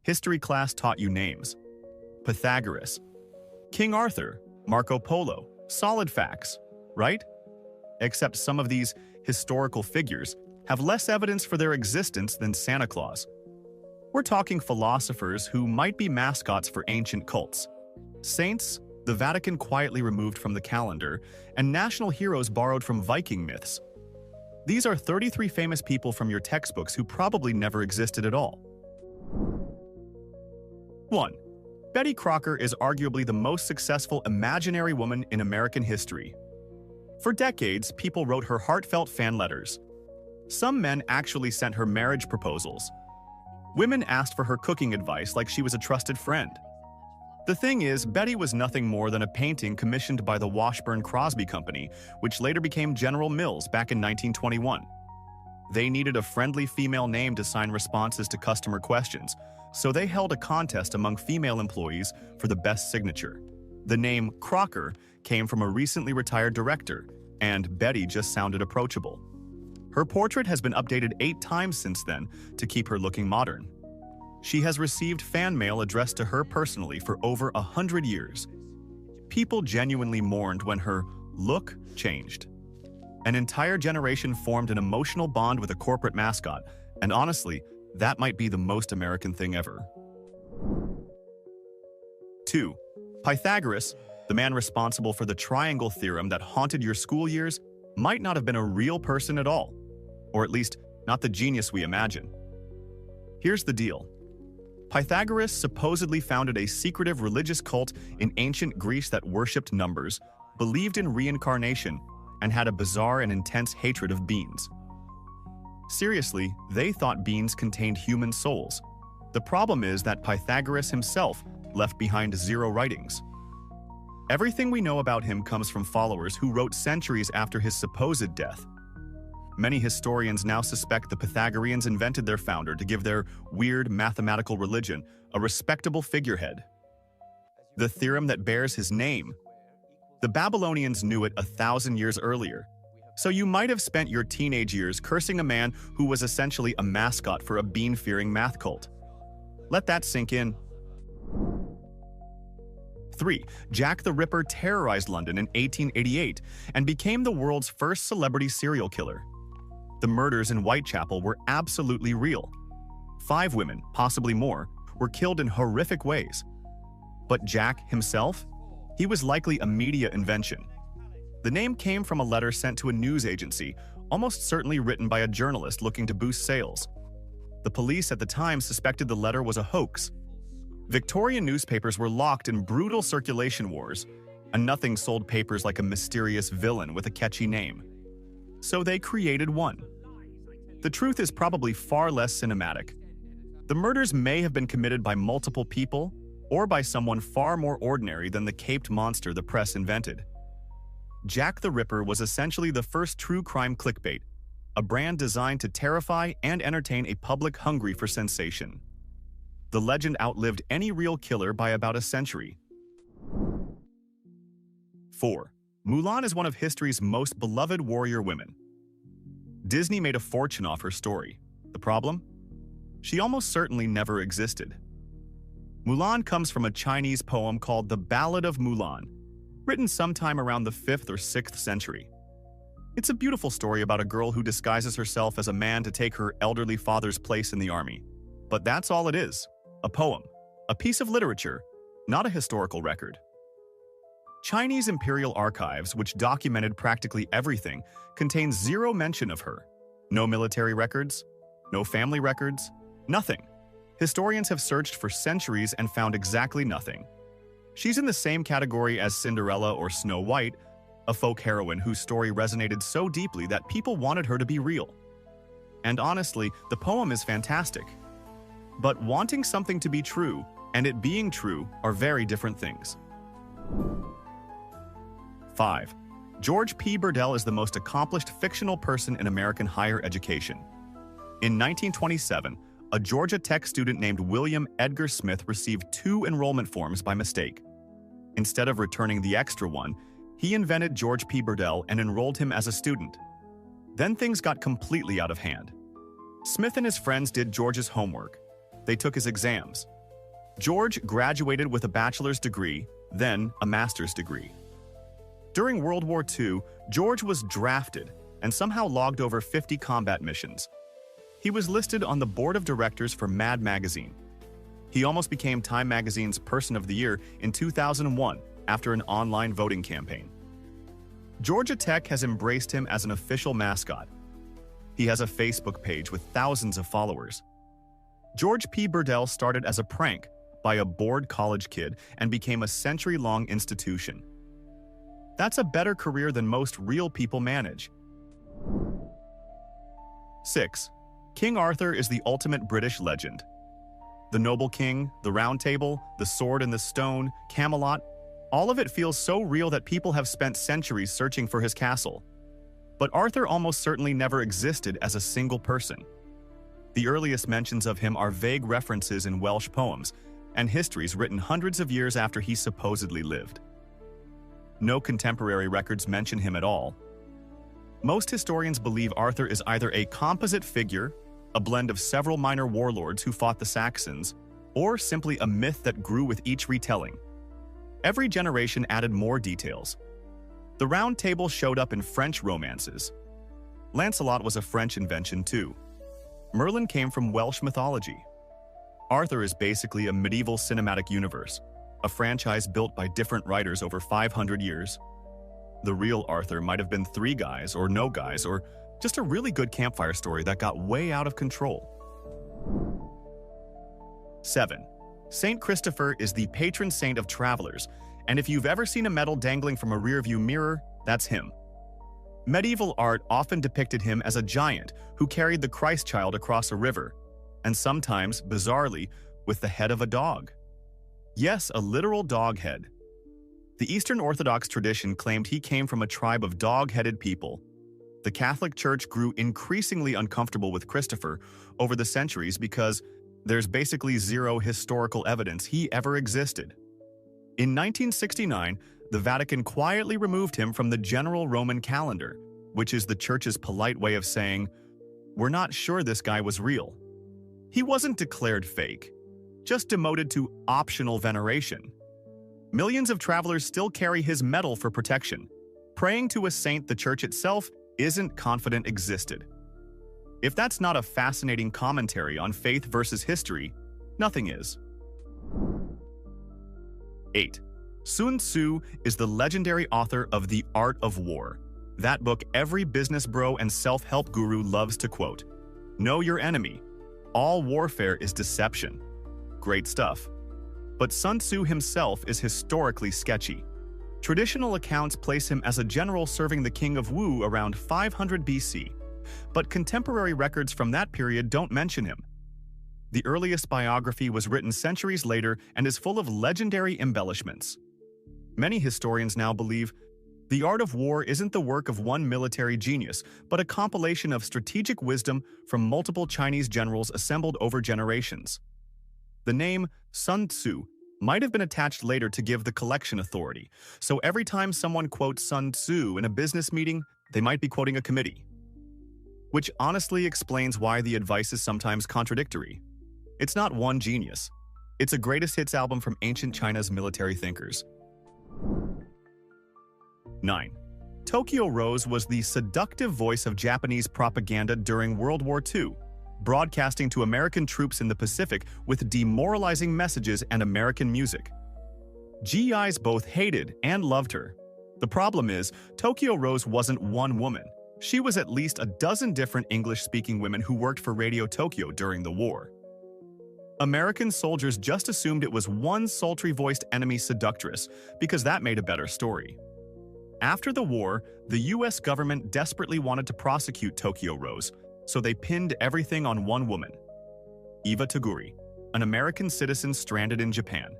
History class taught you names. Pythagoras, King Arthur, Marco Polo, solid facts, right? Except some of these historical figures have less evidence for their existence than Santa Claus. We're talking philosophers who might be mascots for ancient cults, saints the Vatican quietly removed from the calendar, and national heroes borrowed from Viking myths. These are 33 famous people from your textbooks who probably never existed at all. 1. Betty Crocker is arguably the most successful imaginary woman in American history. For decades, people wrote her heartfelt fan letters. Some men actually sent her marriage proposals. Women asked for her cooking advice like she was a trusted friend. The thing is, Betty was nothing more than a painting commissioned by the Washburn-Crosby Company, which later became General Mills back in 1921. They needed a friendly female name to sign responses to customer questions, so they held a contest among female employees for the best signature. The name Crocker came from a recently retired director, and Betty just sounded approachable. Her portrait has been updated 8 times since then to keep her looking modern. She has received fan mail addressed to her personally for over 100 years. People genuinely mourned when her look changed. An entire generation formed an emotional bond with a corporate mascot, and honestly, that might be the most American thing ever. 2. Pythagoras, the man responsible for the triangle theorem that haunted your school years, might not have been a real person at all, or at least not the genius we imagine. Here's the deal. Pythagoras supposedly founded a secretive religious cult in ancient Greece that worshipped numbers, believed in reincarnation, and had a bizarre and intense hatred of beans. Seriously, they thought beans contained human souls. The problem is that Pythagoras himself left behind 0 writings. Everything we know about him comes from followers who wrote centuries after his supposed death. Many historians now suspect the Pythagoreans invented their founder to give their weird mathematical religion a respectable figurehead. The theorem that bears his name. The Babylonians knew it 1,000 years earlier, so you might have spent your teenage years cursing a man who was essentially a mascot for a bean-fearing math cult. Let that sink in. 3. Jack the Ripper terrorized London in 1888 and became the world's first celebrity serial killer. The murders in Whitechapel were absolutely real. 5 women, possibly more, were killed in horrific ways. But Jack himself? He was likely a media invention. The name came from a letter sent to a news agency, almost certainly written by a journalist looking to boost sales. The police at the time suspected the letter was a hoax. Victorian newspapers were locked in brutal circulation wars, and nothing sold papers like a mysterious villain with a catchy name. So they created one. The truth is probably far less cinematic. The murders may have been committed by multiple people or by someone far more ordinary than the caped monster the press invented. Jack the Ripper was essentially the first true crime clickbait, a brand designed to terrify and entertain a public hungry for sensation. The legend outlived any real killer by about a century. 4. Mulan is one of history's most beloved warrior women. Disney made a fortune off her story. The problem? She almost certainly never existed. Mulan comes from a Chinese poem called The Ballad of Mulan, written sometime around the 5th or 6th century. It's a beautiful story about a girl who disguises herself as a man to take her elderly father's place in the army. But that's all it is, a poem, a piece of literature, not a historical record. Chinese imperial archives, which documented practically everything, contain 0 mention of her. No military records, no family records, nothing. Historians have searched for centuries and found exactly nothing. She's in the same category as Cinderella or Snow White, a folk heroine whose story resonated so deeply that people wanted her to be real. And honestly, the poem is fantastic. But wanting something to be true and it being true are very different things. 5. George P. Burdell is the most accomplished fictional person in American higher education. In 1927, a Georgia Tech student named William Edgar Smith received 2 enrollment forms by mistake. Instead of returning the extra one, he invented George P. Burdell and enrolled him as a student. Then things got completely out of hand. Smith and his friends did George's homework. They took his exams. George graduated with a bachelor's degree, then a master's degree. During World War II, George was drafted and somehow logged over 50 combat missions. He was listed on the board of directors for Mad Magazine. He almost became Time Magazine's Person of the Year in 2001 after an online voting campaign. Georgia Tech has embraced him as an official mascot. He has a Facebook page with thousands of followers. George P. Burdell started as a prank by a bored college kid and became a century-long institution. That's a better career than most real people manage. 6. King Arthur is the ultimate British legend. The Noble King, the Round Table, the Sword and the Stone, Camelot, all of it feels so real that people have spent centuries searching for his castle. But Arthur almost certainly never existed as a single person. The earliest mentions of him are vague references in Welsh poems and histories written hundreds of years after he supposedly lived. No contemporary records mention him at all. Most historians believe Arthur is either a composite figure, a blend of several minor warlords who fought the Saxons, or simply a myth that grew with each retelling. Every generation added more details. The Round Table showed up in French romances. Lancelot was a French invention too. Merlin came from Welsh mythology. Arthur is basically a medieval cinematic universe, a franchise built by different writers over 500 years. The real Arthur might have been three guys or no guys or just a really good campfire story that got way out of control. 7. Saint Christopher is the patron saint of travelers, and if you've ever seen a medal dangling from a rearview mirror, that's him. Medieval art often depicted him as a giant who carried the Christ child across a river, and sometimes, bizarrely, with the head of a dog. Yes, a literal dog head. The Eastern Orthodox tradition claimed he came from a tribe of dog-headed people. The Catholic Church grew increasingly uncomfortable with Christopher over the centuries because there's basically zero historical evidence he ever existed. In 1969, the Vatican quietly removed him from the general Roman calendar, which is the Church's polite way of saying, "We're not sure this guy was real." He wasn't declared fake, just demoted to optional veneration. Millions of travelers still carry his medal for protection, praying to a saint the Church itself isn't confident existed. If that's not a fascinating commentary on faith versus history, nothing is. 8. Sun Tzu is the legendary author of The Art of War. That book every business bro and self-help guru loves to quote. Know your enemy. All warfare is deception. Great stuff. But Sun Tzu himself is historically sketchy. Traditional accounts place him as a general serving the king of Wu around 500 BC, but contemporary records from that period don't mention him. The earliest biography was written centuries later and is full of legendary embellishments. Many historians now believe The Art of War isn't the work of one military genius, but a compilation of strategic wisdom from multiple Chinese generals assembled over generations. The name Sun Tzu might have been attached later to give the collection authority, so every time someone quotes Sun Tzu in a business meeting, they might be quoting a committee. Which honestly explains why the advice is sometimes contradictory. It's not one genius. It's a greatest hits album from ancient China's military thinkers. 9. Tokyo Rose was the seductive voice of Japanese propaganda during World War II, broadcasting to American troops in the Pacific with demoralizing messages and American music. GIs both hated and loved her. The problem is, Tokyo Rose wasn't one woman. She was at least a dozen different English-speaking women who worked for Radio Tokyo during the war. American soldiers just assumed it was one sultry-voiced enemy seductress because that made a better story. After the war, the US government desperately wanted to prosecute Tokyo Rose, so they pinned everything on one woman, Eva Toguri, an American citizen stranded in Japan.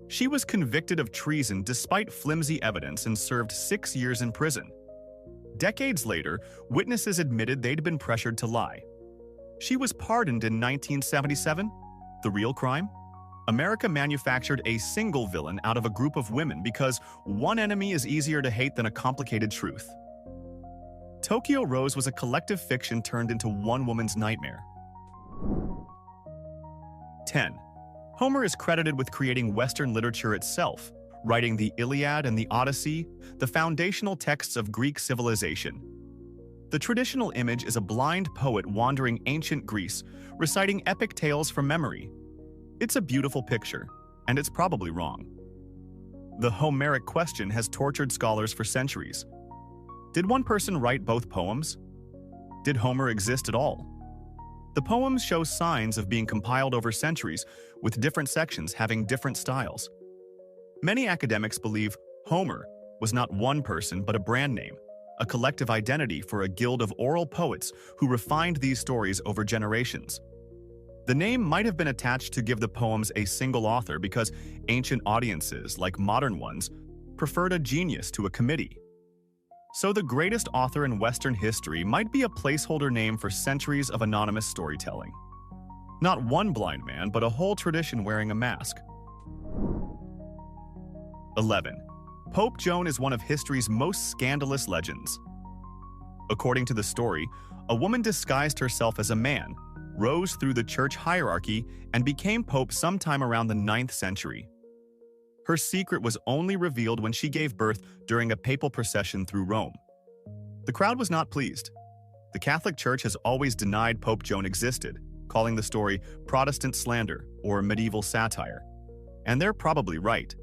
She was convicted of treason despite flimsy evidence and served 6 years in prison. Decades later, witnesses admitted they'd been pressured to lie. She was pardoned in 1977. The real crime? America manufactured a single villain out of a group of women because one enemy is easier to hate than a complicated truth. Tokyo Rose was a collective fiction turned into one woman's nightmare. 10. Homer is credited with creating Western literature itself, writing the Iliad and the Odyssey, the foundational texts of Greek civilization. The traditional image is a blind poet wandering ancient Greece, reciting epic tales from memory. It's a beautiful picture, and it's probably wrong. The Homeric question has tortured scholars for centuries. Did one person write both poems? Did Homer exist at all? The poems show signs of being compiled over centuries, with different sections having different styles. Many academics believe Homer was not one person but a brand name, a collective identity for a guild of oral poets who refined these stories over generations. The name might have been attached to give the poems a single author because ancient audiences, like modern ones, preferred a genius to a committee. So the greatest author in Western history might be a placeholder name for centuries of anonymous storytelling. Not one blind man, but a whole tradition wearing a mask. 11. Pope Joan is one of history's most scandalous legends. According to the story, a woman disguised herself as a man, rose through the church hierarchy, and became pope sometime around the 9th century. Her secret was only revealed when she gave birth during a papal procession through Rome. The crowd was not pleased. The Catholic Church has always denied Pope Joan existed, calling the story Protestant slander or medieval satire. And they're probably right.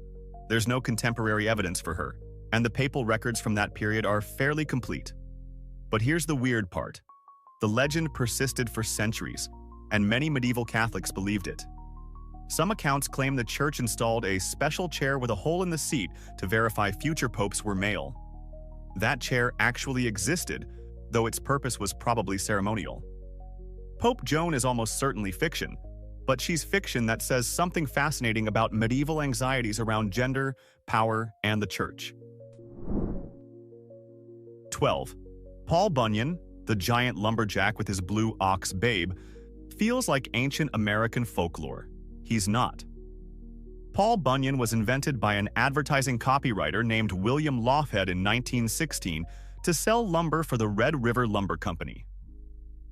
There's no contemporary evidence for her, and the papal records from that period are fairly complete. But here's the weird part. The legend persisted for centuries, and many medieval Catholics believed it. Some accounts claim the church installed a special chair with a hole in the seat to verify future popes were male. That chair actually existed, though its purpose was probably ceremonial. Pope Joan is almost certainly fiction, but she's fiction that says something fascinating about medieval anxieties around gender, power, and the church. 12. Paul Bunyan, the giant lumberjack with his blue ox Babe, feels like ancient American folklore. He's not. Paul Bunyan was invented by an advertising copywriter named William Loughead in 1916 to sell lumber for the Red River Lumber Company.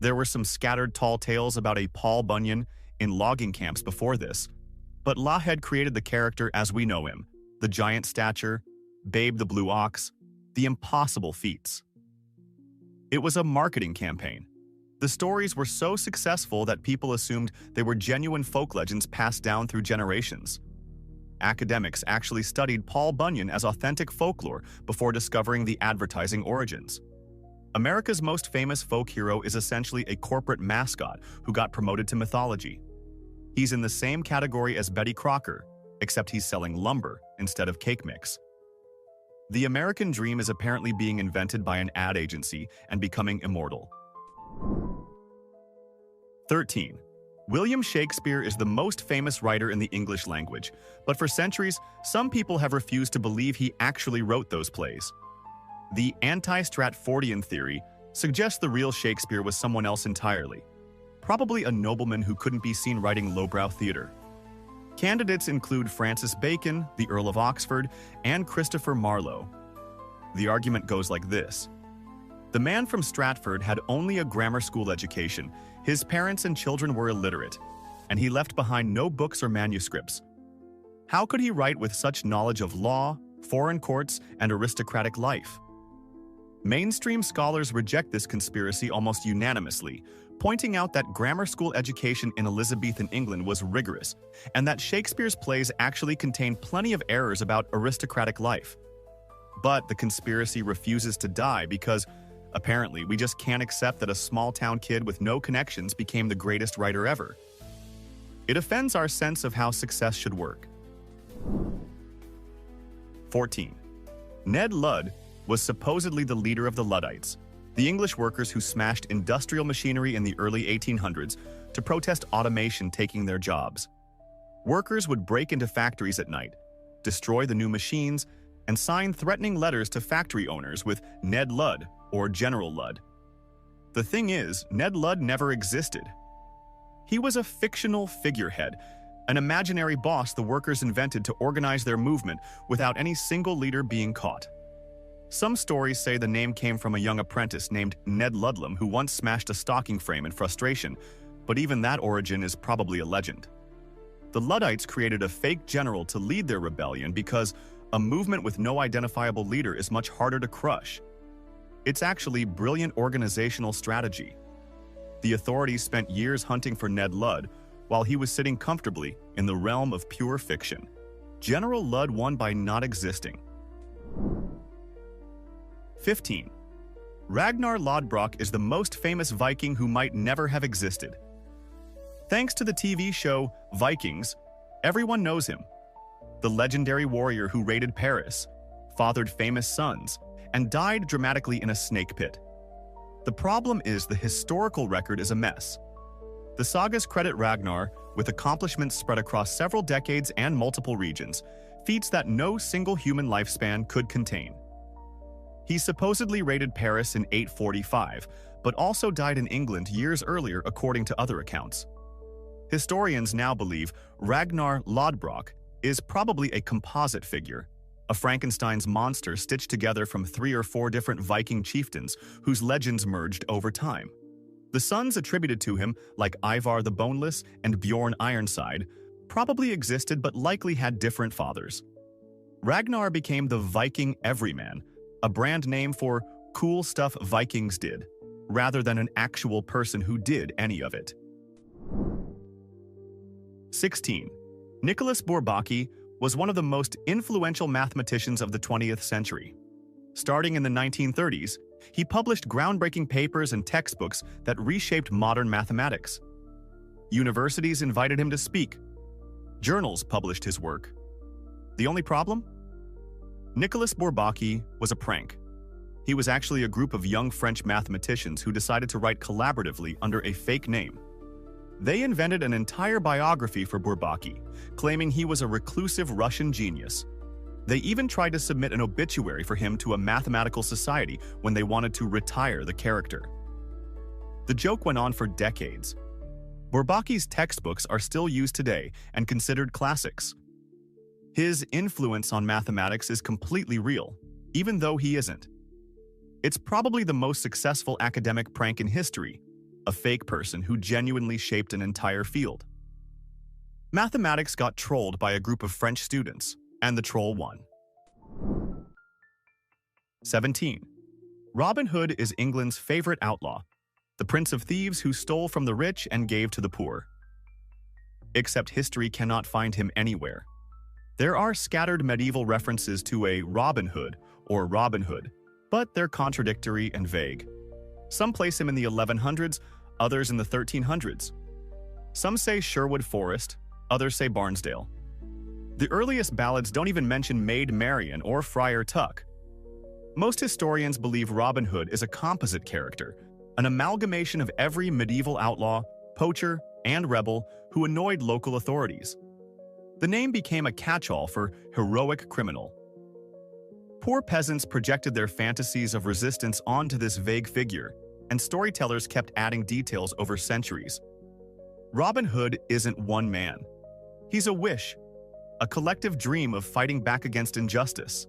There were some scattered tall tales about a Paul Bunyan in logging camps before this, but Loughead created the character as we know him, the giant stature, Babe the blue ox, the impossible feats. It was a marketing campaign. The stories were so successful that people assumed they were genuine folk legends passed down through generations. Academics actually studied Paul Bunyan as authentic folklore before discovering the advertising origins. America's most famous folk hero is essentially a corporate mascot who got promoted to mythology. He's in the same category as Betty Crocker, except he's selling lumber instead of cake mix. The American dream is apparently being invented by an ad agency and becoming immortal. 13. William Shakespeare is the most famous writer in the English language, but for centuries, some people have refused to believe he actually wrote those plays. The anti-Stratfordian theory suggests the real Shakespeare was someone else entirely, probably a nobleman who couldn't be seen writing lowbrow theater. Candidates include Francis Bacon, the Earl of Oxford, and Christopher Marlowe. The argument goes like this. The man from Stratford had only a grammar school education, his parents and children were illiterate, and he left behind no books or manuscripts. How could he write with such knowledge of law, foreign courts, and aristocratic life? Mainstream scholars reject this conspiracy almost unanimously, pointing out that grammar school education in Elizabethan England was rigorous, and that Shakespeare's plays actually contain plenty of errors about aristocratic life. But the conspiracy refuses to die because, apparently, we just can't accept that a small-town kid with no connections became the greatest writer ever. It offends our sense of how success should work. 14. Ned Ludd was supposedly the leader of the Luddites, the English workers who smashed industrial machinery in the early 1800s to protest automation taking their jobs. Workers would break into factories at night, destroy the new machines, and sign threatening letters to factory owners with Ned Ludd or General Ludd. The thing is, Ned Ludd never existed. He was a fictional figurehead, an imaginary boss the workers invented to organize their movement without any single leader being caught. Some stories say the name came from a young apprentice named Ned Ludlam who once smashed a stocking frame in frustration, but even that origin is probably a legend. The Luddites created a fake general to lead their rebellion because a movement with no identifiable leader is much harder to crush. It's actually brilliant organizational strategy. The authorities spent years hunting for Ned Ludd while he was sitting comfortably in the realm of pure fiction. General Ludd won by not existing. 15. Ragnar Lodbrok is the most famous Viking who might never have existed. Thanks to the TV show Vikings, everyone knows him. The legendary warrior who raided Paris, fathered famous sons, and died dramatically in a snake pit. The problem is the historical record is a mess. The sagas credit Ragnar with accomplishments spread across several decades and multiple regions, feats that no single human lifespan could contain. He supposedly raided Paris in 845, but also died in England years earlier according to other accounts. Historians now believe Ragnar Lodbrok is probably a composite figure, a Frankenstein's monster stitched together from 3 or 4 different Viking chieftains whose legends merged over time. The sons attributed to him, like Ivar the Boneless and Bjorn Ironside, probably existed but likely had different fathers. Ragnar became the Viking everyman, a brand name for cool stuff Vikings did, rather than an actual person who did any of it. 16. Nicholas Bourbaki was one of the most influential mathematicians of the 20th century. Starting in the 1930s, he published groundbreaking papers and textbooks that reshaped modern mathematics. Universities invited him to speak. Journals published his work. The only problem? Nicholas Bourbaki was a prank. He was actually a group of young French mathematicians who decided to write collaboratively under a fake name. They invented an entire biography for Bourbaki, claiming he was a reclusive Russian genius. They even tried to submit an obituary for him to a mathematical society when they wanted to retire the character. The joke went on for decades. Bourbaki's textbooks are still used today and considered classics. His influence on mathematics is completely real, even though he isn't. It's probably the most successful academic prank in history, a fake person who genuinely shaped an entire field. Mathematics got trolled by a group of French students, and the troll won. 17. Robin Hood is England's favorite outlaw, the prince of thieves who stole from the rich and gave to the poor. Except history cannot find him anywhere. There are scattered medieval references to a Robin Hood or Robin Hood, but they're contradictory and vague. Some place him in the 1100s, others in the 1300s. Some say Sherwood Forest, others say Barnesdale. The earliest ballads don't even mention Maid Marian or Friar Tuck. Most historians believe Robin Hood is a composite character, an amalgamation of every medieval outlaw, poacher, and rebel who annoyed local authorities. The name became a catch-all for heroic criminal. Poor peasants projected their fantasies of resistance onto this vague figure, and storytellers kept adding details over centuries. Robin Hood isn't one man. He's a wish, a collective dream of fighting back against injustice.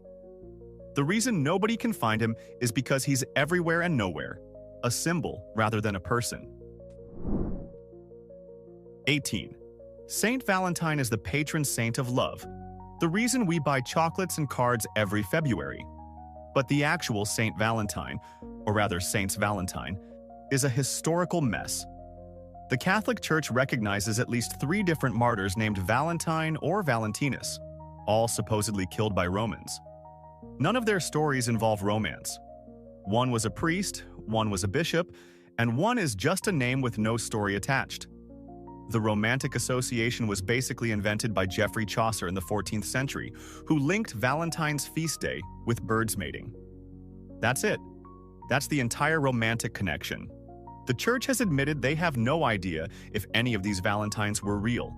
The reason nobody can find him is because he's everywhere and nowhere, a symbol rather than a person. 18. Saint Valentine is the patron saint of love, the reason we buy chocolates and cards every February. But the actual Saint Valentine, or rather Saint's Valentine, is a historical mess. The Catholic Church recognizes at least 3 different martyrs named Valentine or Valentinus, all supposedly killed by Romans. None of their stories involve romance. One was a priest, one was a bishop, and one is just a name with no story attached. The Romantic Association was basically invented by Geoffrey Chaucer in the 14th century, who linked Valentine's feast day with birds mating. That's it. That's the entire romantic connection. The church has admitted they have no idea if any of these Valentines were real,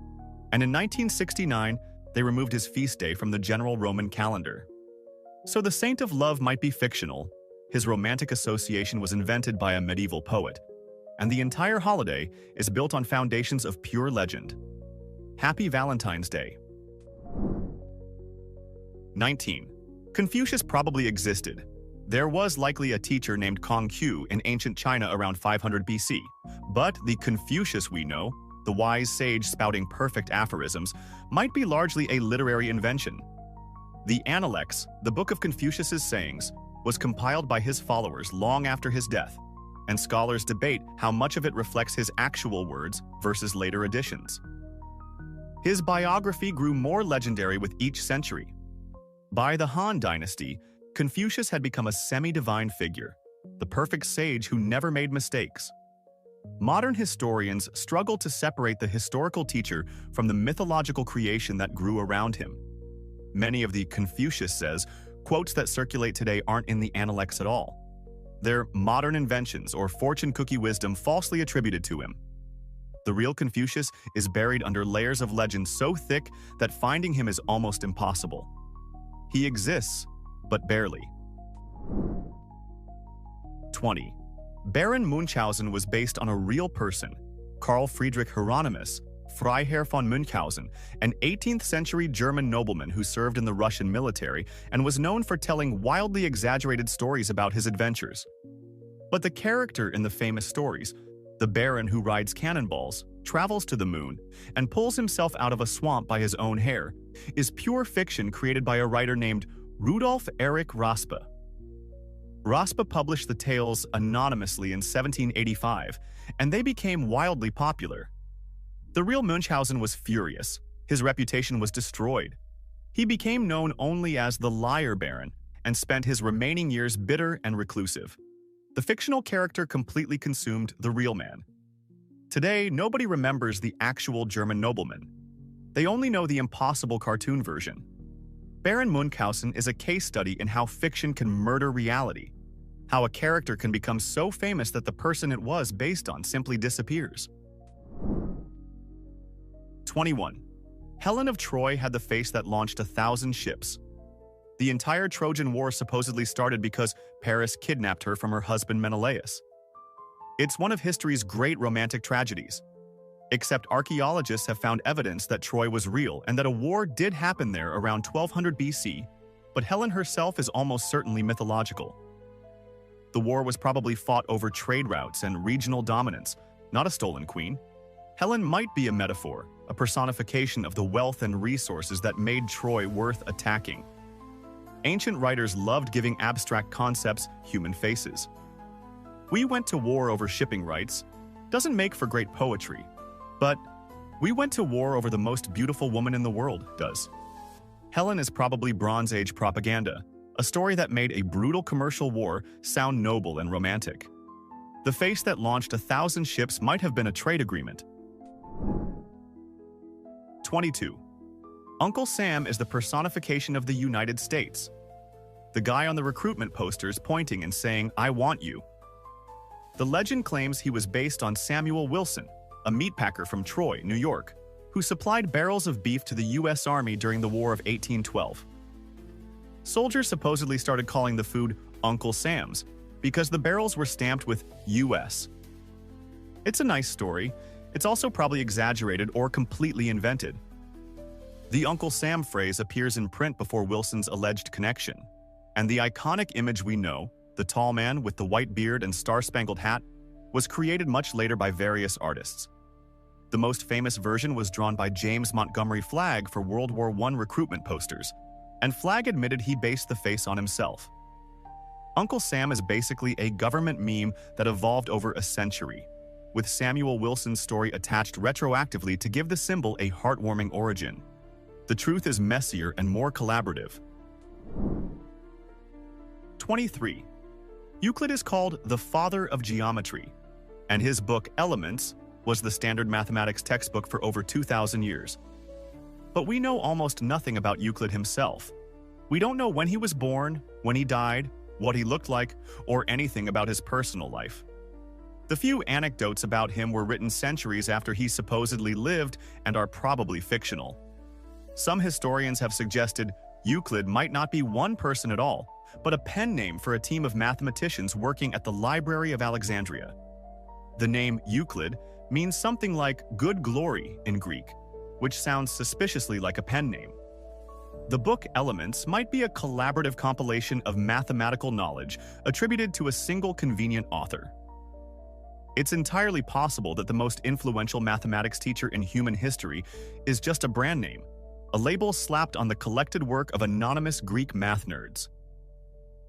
and in 1969, they removed his feast day from the general Roman calendar. So the Saint of Love might be fictional, his romantic association was invented by a medieval poet, and the entire holiday is built on foundations of pure legend. Happy Valentine's Day. 19. Confucius probably existed. There was likely a teacher named Kong Qiu in ancient China around 500 BC, but the Confucius we know the wise sage spouting perfect aphorisms, might be largely a literary invention. The Analects, the book of Confucius's sayings, was compiled by his followers long after his death, and scholars debate how much of it reflects his actual words versus later additions. His biography grew more legendary with each century. By the Han Dynasty, Confucius had become a semi-divine figure, the perfect sage who never made mistakes. Modern historians struggle to separate the historical teacher from the mythological creation that grew around him. Many of the Confucius says quotes that circulate today aren't in the Analects at all. They're modern inventions or fortune cookie wisdom falsely attributed to him. The real Confucius is buried under layers of legend so thick that finding him is almost impossible. He exists, but barely. 20. Baron Munchausen was based on a real person, Carl Friedrich Hieronymus, Freiherr von Munchausen, an 18th-century German nobleman who served in the Russian military and was known for telling wildly exaggerated stories about his adventures. But the character in the famous stories, the baron who rides cannonballs, travels to the moon, and pulls himself out of a swamp by his own hair, is pure fiction created by a writer named Rudolf Erich Raspe. Raspe published the tales anonymously in 1785, and they became wildly popular. The real Munchausen was furious. His reputation was destroyed. He became known only as the Liar Baron and spent his remaining years bitter and reclusive. The fictional character completely consumed the real man. Today, nobody remembers the actual German nobleman. They only know the impossible cartoon version. Baron Munchausen is a case study in how fiction can murder reality, how a character can become so famous that the person it was based on simply disappears. 21. Helen of Troy had the face that launched 1,000 ships. The entire Trojan War supposedly started because Paris kidnapped her from her husband Menelaus. It's one of history's great romantic tragedies. Except archaeologists have found evidence that Troy was real and that a war did happen there around 1200 BC, but Helen herself is almost certainly mythological. The war was probably fought over trade routes and regional dominance, not a stolen queen. Helen might be a metaphor, a personification of the wealth and resources that made Troy worth attacking. Ancient writers loved giving abstract concepts human faces. We went to war over shipping rights doesn't make for great poetry, but we went to war over the most beautiful woman in the world does. Helen is probably Bronze Age propaganda, a story that made a brutal commercial war sound noble and romantic. The face that launched 1,000 ships might have been a trade agreement. 22. Uncle Sam is the personification of the United States. The guy on the recruitment posters pointing and saying, "I want you." The legend claims he was based on Samuel Wilson, a meatpacker from Troy, New York, who supplied barrels of beef to the U.S. Army during the War of 1812. Soldiers supposedly started calling the food Uncle Sam's because the barrels were stamped with U.S. It's a nice story. It's also probably exaggerated or completely invented. The Uncle Sam phrase appears in print before Wilson's alleged connection, and the iconic image we know, the tall man with the white beard and star-spangled hat, was created much later by various artists. The most famous version was drawn by James Montgomery Flagg for World War I recruitment posters, and Flagg admitted he based the face on himself. Uncle Sam is basically a government meme that evolved over a century, with Samuel Wilson's story attached retroactively to give the symbol a heartwarming origin. The truth is messier and more collaborative. 23. Euclid is called the father of geometry, and his book Elements was the standard mathematics textbook for over 2,000 years. But we know almost nothing about Euclid himself. We don't know when he was born, when he died, what he looked like, or anything about his personal life. The few anecdotes about him were written centuries after he supposedly lived and are probably fictional. Some historians have suggested Euclid might not be one person at all, but a pen name for a team of mathematicians working at the Library of Alexandria. The name Euclid means something like good glory in Greek, which sounds suspiciously like a pen name. The book Elements might be a collaborative compilation of mathematical knowledge attributed to a single convenient author. It's entirely possible that the most influential mathematics teacher in human history is just a brand name, a label slapped on the collected work of anonymous Greek math nerds.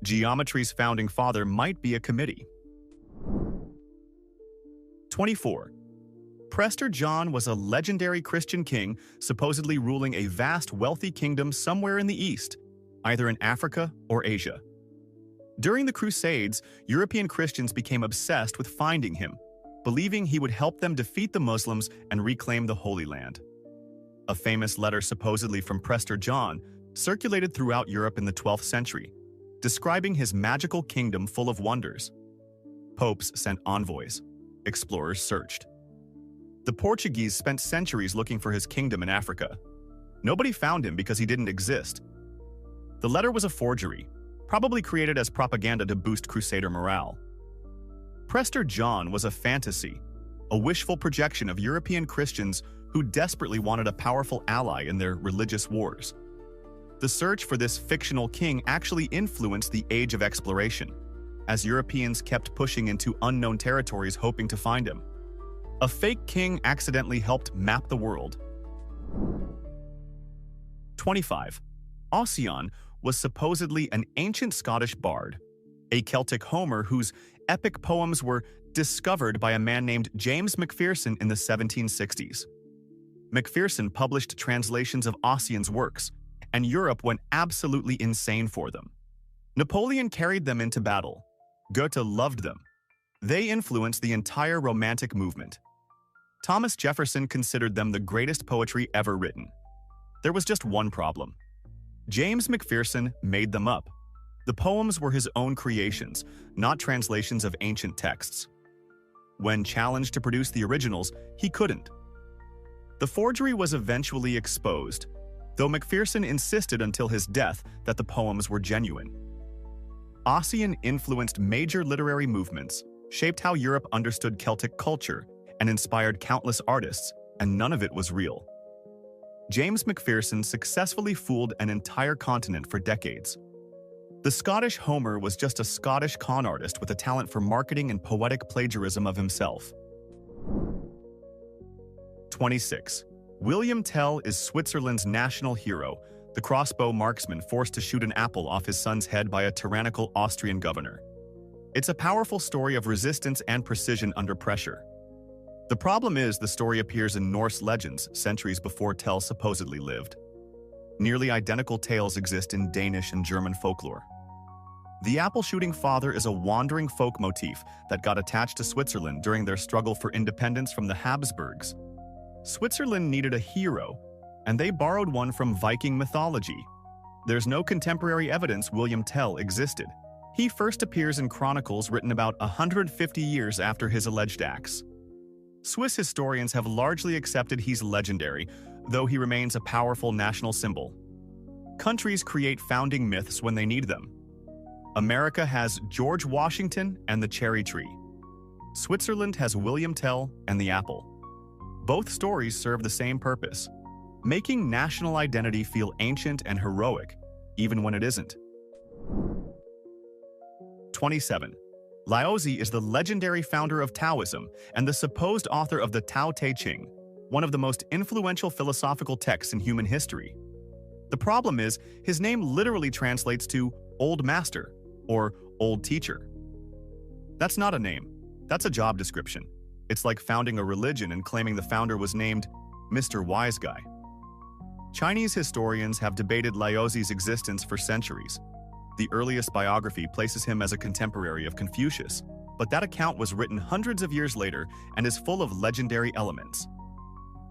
Geometry's founding father might be a committee. 24. Prester John was a legendary Christian king supposedly ruling a vast wealthy kingdom somewhere in the East, either in Africa or Asia. During the Crusades, European Christians became obsessed with finding him, believing he would help them defeat the Muslims and reclaim the Holy Land. A famous letter supposedly from Prester John circulated throughout Europe in the 12th century, describing his magical kingdom full of wonders. Popes sent envoys. Explorers searched. The Portuguese spent centuries looking for his kingdom in Africa. Nobody found him because he didn't exist. The letter was a forgery, probably created as propaganda to boost Crusader morale. Prester John was a fantasy, a wishful projection of European Christians who desperately wanted a powerful ally in their religious wars. The search for this fictional king actually influenced the Age of Exploration, as Europeans kept pushing into unknown territories hoping to find him. A fake king accidentally helped map the world. 25. Ossian was supposedly an ancient Scottish bard, a Celtic Homer whose epic poems were discovered by a man named James Macpherson in the 1760s. Macpherson published translations of Ossian's works, and Europe went absolutely insane for them. Napoleon carried them into battle. Goethe loved them. They influenced the entire Romantic movement. Thomas Jefferson considered them the greatest poetry ever written. There was just one problem. James Macpherson made them up. The poems were his own creations, not translations of ancient texts. When challenged to produce the originals, he couldn't. The forgery was eventually exposed, though Macpherson insisted until his death that the poems were genuine. Ossian influenced major literary movements, shaped how Europe understood Celtic culture, and inspired countless artists, and none of it was real. James Macpherson successfully fooled an entire continent for decades. The Scottish Homer was just a Scottish con artist with a talent for marketing and poetic plagiarism of himself. 26. William Tell is Switzerland's national hero, the crossbow marksman forced to shoot an apple off his son's head by a tyrannical Austrian governor. It's a powerful story of resistance and precision under pressure. The problem is the story appears in Norse legends centuries before Tell supposedly lived. Nearly identical tales exist in Danish and German folklore. The apple-shooting father is a wandering folk motif that got attached to Switzerland during their struggle for independence from the Habsburgs. Switzerland needed a hero, and they borrowed one from Viking mythology. There's no contemporary evidence William Tell existed. He first appears in chronicles written about 150 years after his alleged acts. Swiss historians have largely accepted he's legendary, though he remains a powerful national symbol. Countries create founding myths when they need them. America has George Washington and the cherry tree. Switzerland has William Tell and the apple. Both stories serve the same purpose, making national identity feel ancient and heroic, even when it isn't. 27. Laozi is the legendary founder of Taoism and the supposed author of the Tao Te Ching, one of the most influential philosophical texts in human history. The problem is, his name literally translates to Old Master or Old Teacher. That's not a name. That's a job description. It's like founding a religion and claiming the founder was named Mr. Wise Guy. Chinese historians have debated Laozi's existence for centuries. The earliest biography places him as a contemporary of Confucius, but that account was written hundreds of years later and is full of legendary elements.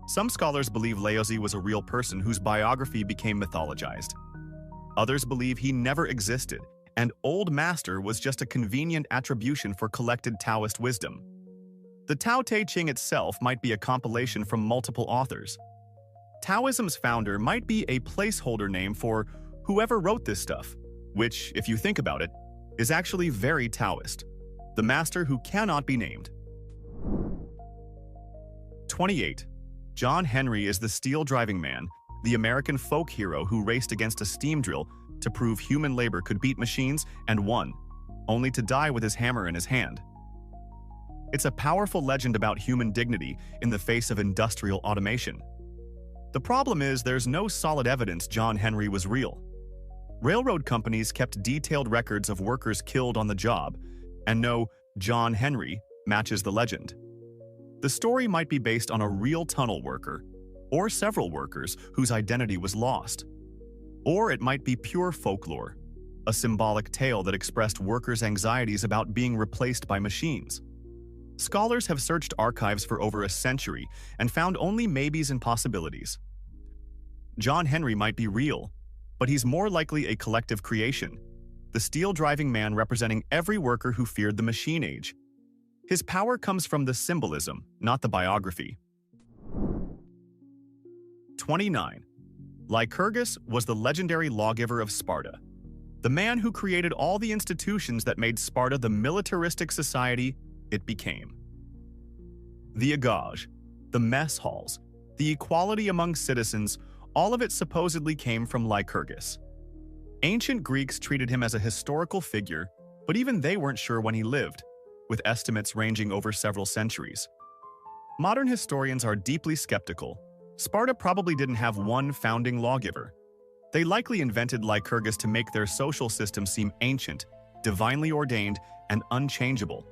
Some scholars believe Laozi was a real person whose biography became mythologized. Others believe he never existed, and Old Master was just a convenient attribution for collected Taoist wisdom. The Tao Te Ching itself might be a compilation from multiple authors. Taoism's founder might be a placeholder name for whoever wrote this stuff, which, if you think about it, is actually very Taoist. The master who cannot be named. 28. John Henry is the steel driving man, the American folk hero who raced against a steam drill to prove human labor could beat machines and won, only to die with his hammer in his hand. It's a powerful legend about human dignity in the face of industrial automation. The problem is there's no solid evidence John Henry was real. Railroad companies kept detailed records of workers killed on the job, and no John Henry matches the legend. The story might be based on a real tunnel worker, or several workers whose identity was lost. Or it might be pure folklore, a symbolic tale that expressed workers' anxieties about being replaced by machines. Scholars have searched archives for over a century and found only maybes and possibilities. John Henry might be real, but he's more likely a collective creation, the steel-driving man representing every worker who feared the machine age. His power comes from the symbolism, not the biography. 29. Lycurgus was the legendary lawgiver of Sparta, the man who created all the institutions that made Sparta the militaristic society it became. The agage, the mess halls, the equality among citizens, all of it supposedly came from Lycurgus. Ancient Greeks treated him as a historical figure, but even they weren't sure when he lived, with estimates ranging over several centuries. Modern historians are deeply skeptical. Sparta probably didn't have one founding lawgiver. They likely invented Lycurgus to make their social system seem ancient, divinely ordained, and unchangeable.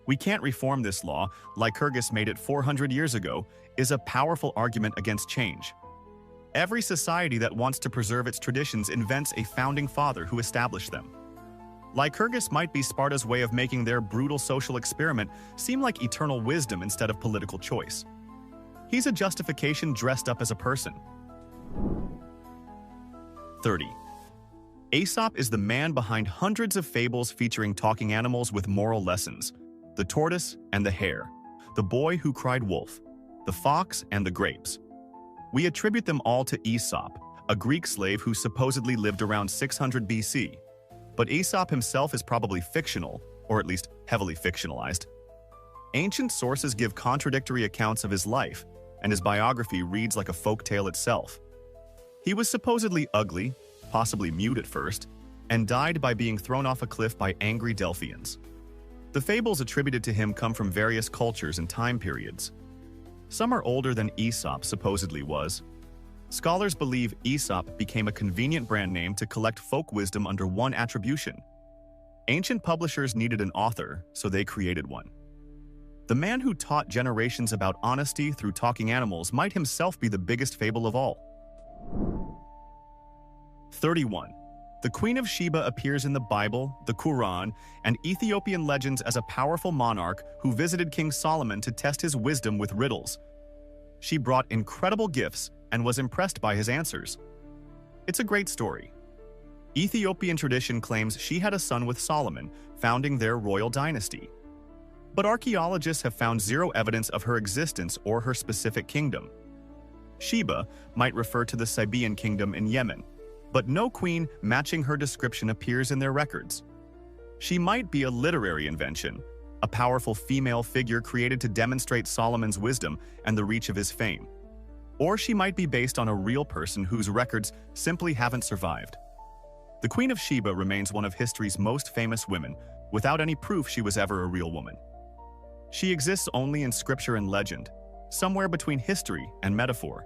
"We can't reform this law, Lycurgus made it 400 years ago," is a powerful argument against change. Every society that wants to preserve its traditions invents a founding father who established them. Lycurgus might be Sparta's way of making their brutal social experiment seem like eternal wisdom instead of political choice. He's a justification dressed up as a person. 30. Aesop is the man behind hundreds of fables featuring talking animals with moral lessons: the tortoise and the hare, the boy who cried wolf, the fox and the grapes. We attribute them all to Aesop, a Greek slave who supposedly lived around 600 BC. But Aesop himself is probably fictional, or at least heavily fictionalized. Ancient sources give contradictory accounts of his life, and his biography reads like a folk tale itself. He was supposedly ugly, possibly mute at first, and died by being thrown off a cliff by angry Delphians. The fables attributed to him come from various cultures and time periods. Some are older than Aesop supposedly was. Scholars believe Aesop became a convenient brand name to collect folk wisdom under one attribution. Ancient publishers needed an author, so they created one. The man who taught generations about honesty through talking animals might himself be the biggest fable of all. 31. The Queen of Sheba appears in the Bible, the Quran, and Ethiopian legends as a powerful monarch who visited King Solomon to test his wisdom with riddles. She brought incredible gifts and was impressed by his answers. It's a great story. Ethiopian tradition claims she had a son with Solomon, founding their royal dynasty. But archaeologists have found zero evidence of her existence or her specific kingdom. Sheba might refer to the Sabaean kingdom in Yemen, but no queen matching her description appears in their records. She might be a literary invention, a powerful female figure created to demonstrate Solomon's wisdom and the reach of his fame. Or she might be based on a real person whose records simply haven't survived. The Queen of Sheba remains one of history's most famous women, without any proof she was ever a real woman. She exists only in scripture and legend, somewhere between history and metaphor.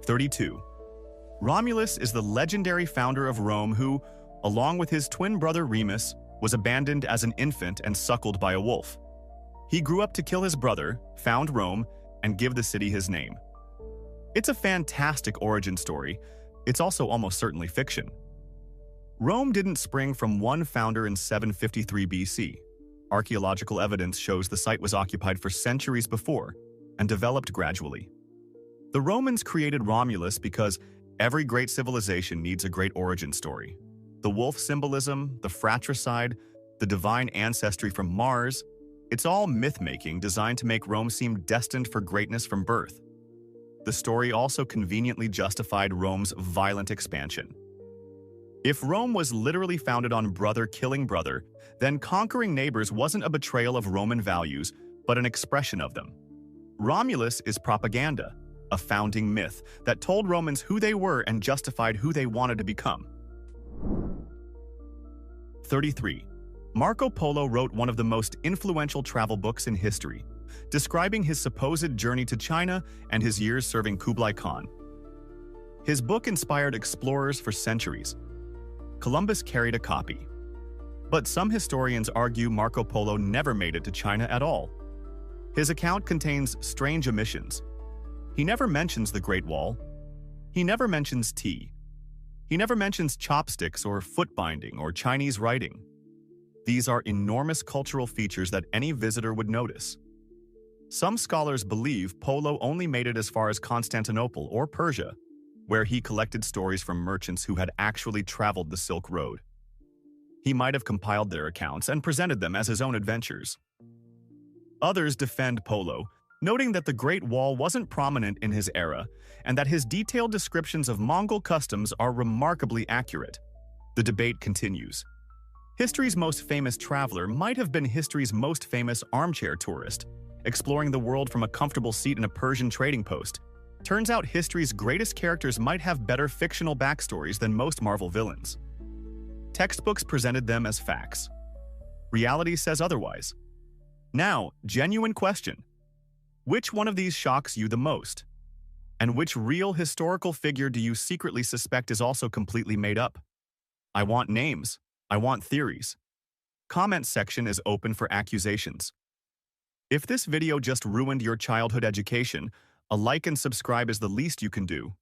32. Romulus is the legendary founder of Rome who, along with his twin brother Remus, was abandoned as an infant and suckled by a wolf. He grew up to kill his brother, found Rome, and give the city his name. It's a fantastic origin story. It's also almost certainly fiction. Rome didn't spring from one founder in 753 BC. Archaeological evidence shows the site was occupied for centuries before and developed gradually. The Romans created Romulus because every great civilization needs a great origin story. The wolf symbolism, the fratricide, the divine ancestry from Mars, it's all myth-making designed to make Rome seem destined for greatness from birth. The story also conveniently justified Rome's violent expansion. If Rome was literally founded on brother killing brother, then conquering neighbors wasn't a betrayal of Roman values, but an expression of them. Romulus is propaganda, a founding myth that told Romans who they were and justified who they wanted to become. 33. Marco Polo wrote one of the most influential travel books in history, describing his supposed journey to China and his years serving Kublai Khan. His book inspired explorers for centuries. Columbus carried a copy. But some historians argue Marco Polo never made it to China at all. His account contains strange omissions. He never mentions the Great Wall. He never mentions tea. He never mentions chopsticks or foot binding or Chinese writing. These are enormous cultural features that any visitor would notice. Some scholars believe Polo only made it as far as Constantinople or Persia, where he collected stories from merchants who had actually traveled the Silk Road. He might have compiled their accounts and presented them as his own adventures. Others defend Polo, noting that the Great Wall wasn't prominent in his era and that his detailed descriptions of Mongol customs are remarkably accurate. The debate continues. History's most famous traveler might have been history's most famous armchair tourist, exploring the world from a comfortable seat in a Persian trading post. Turns out history's greatest characters might have better fictional backstories than most Marvel villains. Textbooks presented them as facts. Reality says otherwise. Now, genuine question. Which one of these shocks you the most? And which real historical figure do you secretly suspect is also completely made up? I want names. I want theories. Comment section is open for accusations. If this video just ruined your childhood education, a like and subscribe is the least you can do.